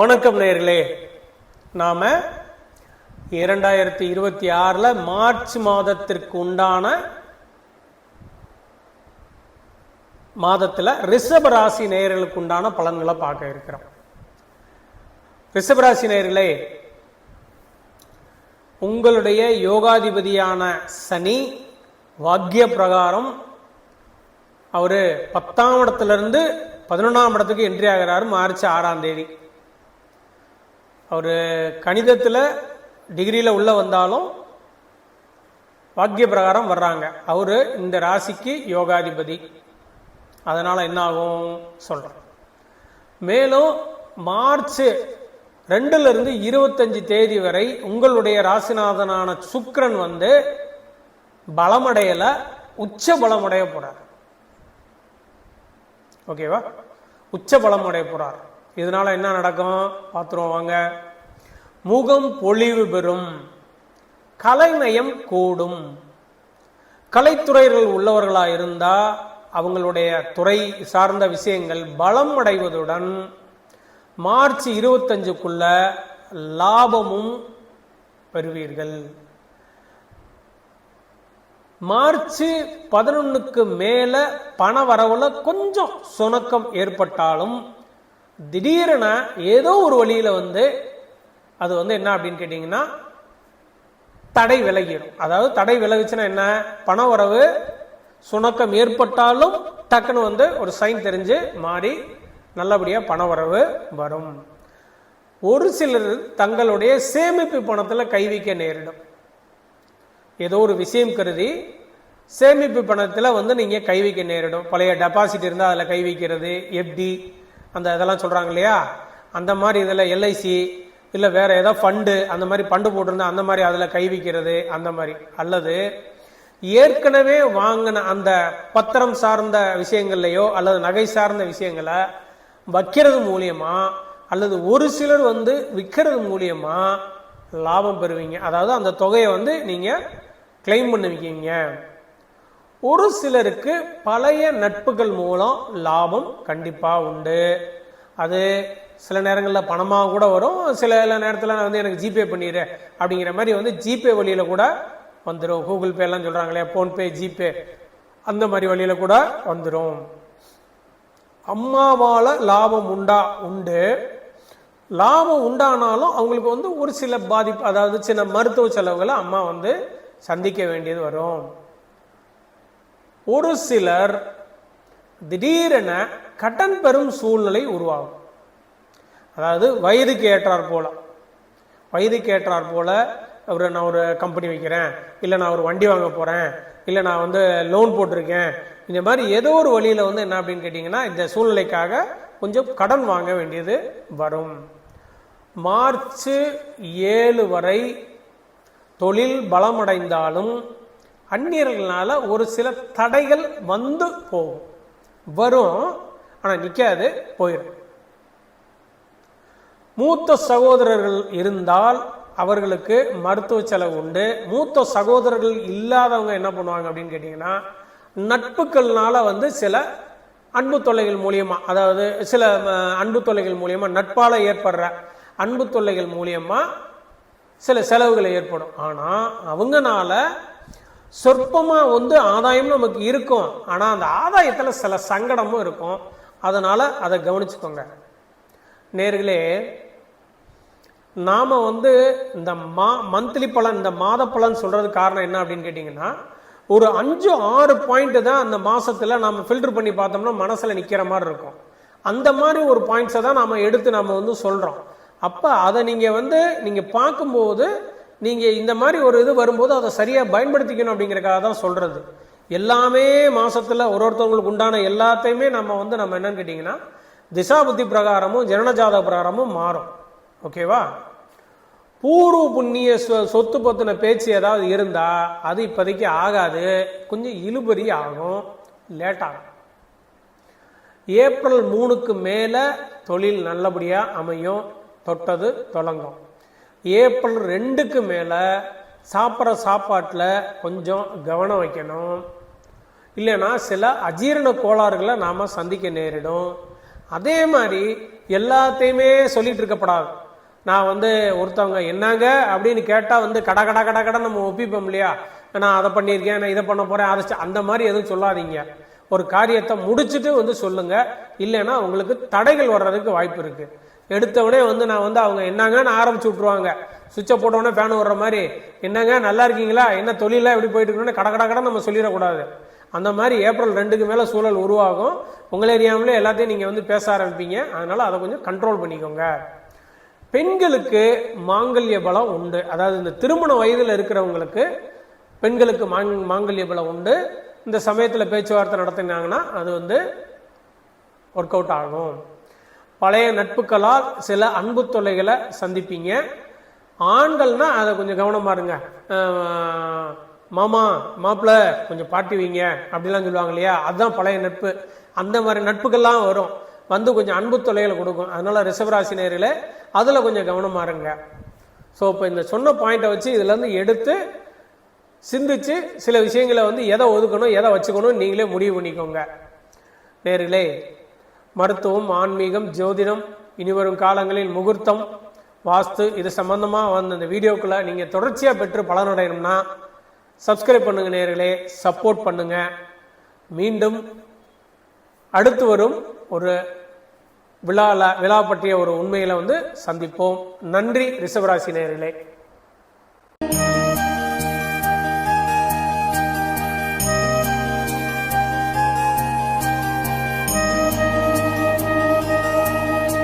வணக்கம் நேயர்களே. நாம 2026 மார்ச் மாதத்திற்கு உண்டான மாதத்துல ரிஷப ராசி நேயர்களுக்கு உண்டான பலன்களை பார்க்க இருக்கிறோம். ரிஷப ராசி நேயர்களே, உங்களுடைய யோகாதிபதியான சனி வாக்கிய பிரகாரம் அவரு 10ஆம் இடத்திலிருந்து 11ஆம் இடத்துக்கு என்ட்ரி ஆகிறாரு மார்ச் 6ஆம் தேதி. அவர் கணிதத்தில் டிகிரியில் உள்ள வந்தாலும் வாக்கிய பிரகாரம் வர்றாங்க. அவர் இந்த ராசிக்கு யோகாதிபதி. அதனால் என்ன ஆகும் சொல்கிறேன். மேலும் மார்ச் 2லிருந்து 25 தேதி வரை உங்களுடைய ராசிநாதனான சுக்கிரன் பலமடையல, உச்ச பலமடைய போறார். ஓகேவா? உச்ச பலமடைய போறார். இதனால என்ன நடக்கும் பார்த்துருவோம் வாங்க. முகம் பொலிவு பெறும், கலைநயம் கூடும். கலைத்துறைகள் உள்ளவர்களா இருந்தா அவங்களுடைய துறை சார்ந்த விஷயங்கள் பலம் அடைவதுடன் மார்ச் 25க்குள்ள லாபமும் பெறுவீர்கள். மார்ச் 11க்கு மேல பண வரவுல கொஞ்சம் சுணக்கம் ஏற்பட்டாலும் திடீரென ஏதோ ஒரு வழியில அது என்ன அப்படின்னு கேட்டீங்கன்னா தடை விலகிடும். அதாவது தடை விலகுச்சுன்னா என்ன, பண வரவு சுணக்கம் ஏற்பட்டாலும் டக்குன்னு ஒரு சைன் தெரிஞ்சு மாறி நல்லபடியா பண வரவு வரும். ஒரு சிலர் தங்களுடைய சேமிப்பு பணத்துல கை வைக்க நேரிடும். ஏதோ ஒரு விஷயம் கருதி சேமிப்பு பணத்துல நீங்க கை வைக்க நேரிடும். பழைய டெபாசிட் இருந்தா அதுல கை வைக்கிறது, எஃப்டி அந்த இதெல்லாம் சொல்றாங்க இல்லையா, அந்த மாதிரி இதுல எல்ஐசி இல்ல வேற ஏதாவது ஃபண்டு, அந்த மாதிரி ஃபண்டு போட்டிருந்தா அந்த மாதிரி அதுல கை வைக்கிறது, அந்த மாதிரி. அல்லது ஏற்கனவே வாங்கின அந்த பத்திரம் சார்ந்த விஷயங்கள்லயோ அல்லது நகை சார்ந்த விஷயங்களை வைக்கிறது மூலியமா அல்லது ஒரு சிலர் விற்கிறது மூலியமா லாபம் பெறுவீங்க. அதாவது அந்த தொகையை நீங்க கிளைம் பண்ணுவீங்க. ஒரு சிலருக்கு பழைய நட்புகள் மூலம் லாபம் கண்டிப்பா உண்டு. அது சில நேரங்களில் பணமாக கூட வரும், சில நேரத்தில் எனக்கு ஜிபே பண்ணிடு அப்படிங்கிற மாதிரி ஜிபே வழியில கூட வந்துடும். கூகுள் பே எல்லாம் சொல்றாங்களே, போன்பே, ஜிபே, அந்த மாதிரி வழியில கூட வந்துடும். அம்மாவால லாபம் உண்டு. லாபம் உண்டானாலும் அவங்களுக்கு ஒரு சில பாதிப்பு, அதாவது சின்ன மருத்துவ செலவுகளை அம்மா சந்திக்க வேண்டியது வரும். ஒரு சிலர் திடீரென கடன் பெறும் சூழ்நிலை உருவாகும். அதாவது வயதுக்கு ஏற்றார் போல நான் ஒரு கம்பெனி வைக்கிறேன், இல்லை நான் ஒரு வண்டி வாங்க போறேன், இல்லை நான் லோன் போட்டிருக்கேன், இந்த மாதிரி ஏதோ ஒரு வழியில என்ன அப்படின்னு கேட்டீங்கன்னா இந்த சூழ்நிலைக்காக கொஞ்சம் கடன் வாங்க வேண்டியது வரும். மார்ச் 7 வரை தொழில் பலமடைந்தாலும் அந்நியர்களால ஒரு சில தடைகள் போகும், வரும், ஆனா நிக்காது, போயிடும். மூத்த சகோதரர்கள் இருந்தால் அவர்களுக்கு மருத்துவ செலவு உண்டு. மூத்த சகோதரர்கள் இல்லாதவங்க என்ன பண்ணுவாங்க அப்படின்னு கேட்டீங்கன்னா நட்புகள்னால சில அன்பு தொல்லைகள் மூலியமா, அதாவது சில அன்பு தொல்லைகள் மூலியமா, நட்பால ஏற்படுற அன்பு தொல்லைகள் மூலியமா சில செலவுகள் ஏற்படும். ஆனா அவங்கனால சொற்பமா ஆதாயம் நமக்கு இருக்கும், ஆனா அந்த ஆதாயத்துல சில சங்கடமும் இருக்கும். அதனால அதை கவனிச்சுக்கோங்க நேர்களே. நாம இந்த மந்த்லி பலன், இந்த மாத பலன் சொல்றது காரணம் என்ன அப்படின்னு கேட்டீங்கன்னா ஒரு 5-6 பாயிண்ட் தான் அந்த மாசத்துல நாம ஃபில்டர் பண்ணி பார்த்தோம்னா மனசுல நிக்கிற மாதிரி இருக்கும். அந்த மாதிரி ஒரு பாயிண்ட்ஸை தான் நாம எடுத்து நாம சொல்றோம். அப்ப அதை நீங்க பார்க்கும்போது நீங்க இந்த மாதிரி ஒரு இது வரும்போது அதை சரியா பயன்படுத்திக்கணும் அப்படிங்கறக்காக தான் சொல்றது. எல்லாமே மாசத்துல ஒருத்தவங்களுக்கு உண்டான எல்லாத்தையுமே நம்ம என்னன்னு கேட்டீங்கன்னா திசா புத்தி பிரகாரமும் ஜனனஜாத பிரகாரமும் மாறும். ஓகேவா? பூர்வ புண்ணிய சொத்து பத்தின பேச்சு ஏதாவது இருந்தா அது இப்போதைக்கு ஆகாது, கொஞ்சம் இழுபறி ஆகும், லேட் ஆகும். ஏப்ரல் 3க்கு மேல தொழில் நல்லபடியா அமையும், தொட்டது தொடங்கும். ஏப்ரல் 2க்கு மேல சாப்பிட்ற சாப்பாட்டில் கொஞ்சம் கவனம் வைக்கணும். இல்லைன்னா சில அஜீரண கோளாறுகளை நாம சந்திக்க நேரிடும். அதே மாதிரி எல்லாத்தையுமே சொல்லிட்டு இருக்கப்படாது. நான் ஒருத்தவங்க என்னங்க அப்படின்னு கேட்டா கட கட கட கட நம்ம ஒப்பிப்போம் இல்லையா, நான் அதை பண்ணியிருக்கேன், நான் இதை பண்ண போறேன், அதை அந்த மாதிரி எதுவும் சொல்லாதீங்க. ஒரு காரியத்தை முடிச்சுட்டு சொல்லுங்க. இல்லைன்னா உங்களுக்கு தடைகள் வர்றதுக்கு வாய்ப்பு இருக்கு. எடுத்தவனே நான் அவங்க என்னங்கன்னு ஆரம்பிச்சு விட்டுருவாங்க. சுவிட்சை போட்டவொடனே ஃபேன் வர்ற மாதிரி, என்னங்க நல்லா இருக்கீங்களா, என்ன தொழில எப்படி போயிட்டு இருக்கணும்னு கட கட கட நம்ம சொல்லிடக்கூடாது. அந்த மாதிரி ஏப்ரல் 2க்கு மேல சூழல் உருவாகும். உங்களே அறியாமலே எல்லாத்தையும் நீங்க பேச ஆரம்பிப்பீங்க. அதனால அதை கொஞ்சம் கண்ட்ரோல் பண்ணிக்கோங்க. பெண்களுக்கு மாங்கல்ய பலம் உண்டு. அதாவது இந்த திருமண வயதில் இருக்கிறவங்களுக்கு பெண்களுக்கு மாங்கல்ய பலம் உண்டு. இந்த சமயத்தில் பேச்சுவார்த்தை நடத்தினாங்கன்னா அது ஒர்க் அவுட் ஆகும். பழைய நட்புகளால் சில அன்பு தொல்லைகளை சந்திப்பீங்க. ஆண்கள்னா அதை கொஞ்சம் கவனமா இருங்க. மாமா மாப்பிள்ள கொஞ்சம் பாட்டி வைங்க அப்படிலாம் சொல்லுவாங்க இல்லையா, அதுதான் பழைய நட்பு. அந்த மாதிரி நட்புகள்லாம் வரும், கொஞ்சம் அன்பு தொல்லைகளை கொடுக்கும். அதனால ரிஷபராசி நேயர்களே அதுல கொஞ்சம் கவனமா இருங்க. ஸோ இப்போ இந்த சொன்ன பாயிண்டை வச்சு இதுல இருந்து எடுத்து சிந்திச்சு சில விஷயங்களை எதை ஒதுக்கணும் எதை வச்சுக்கணும் நீங்களே முடிவு பண்ணிக்கோங்க. நேயர்களே, மருத்துவம், ஆன்மீகம், ஜோதிடம், இனிவரும் காலங்களில் முகூர்த்தம், வாஸ்து இது சம்பந்தமா இந்த வீடியோக்களை நீங்க தொடர்ச்சியா பெற்று பலனடையணும்னா சப்ஸ்கிரைப் பண்ணுங்க நேயர்களே, சப்போர்ட் பண்ணுங்க. மீண்டும் அடுத்து வரும் ஒரு விழா பற்றிய ஒரு உண்மையில சந்திப்போம். நன்றி ரிஷபராசி நேயர்களே.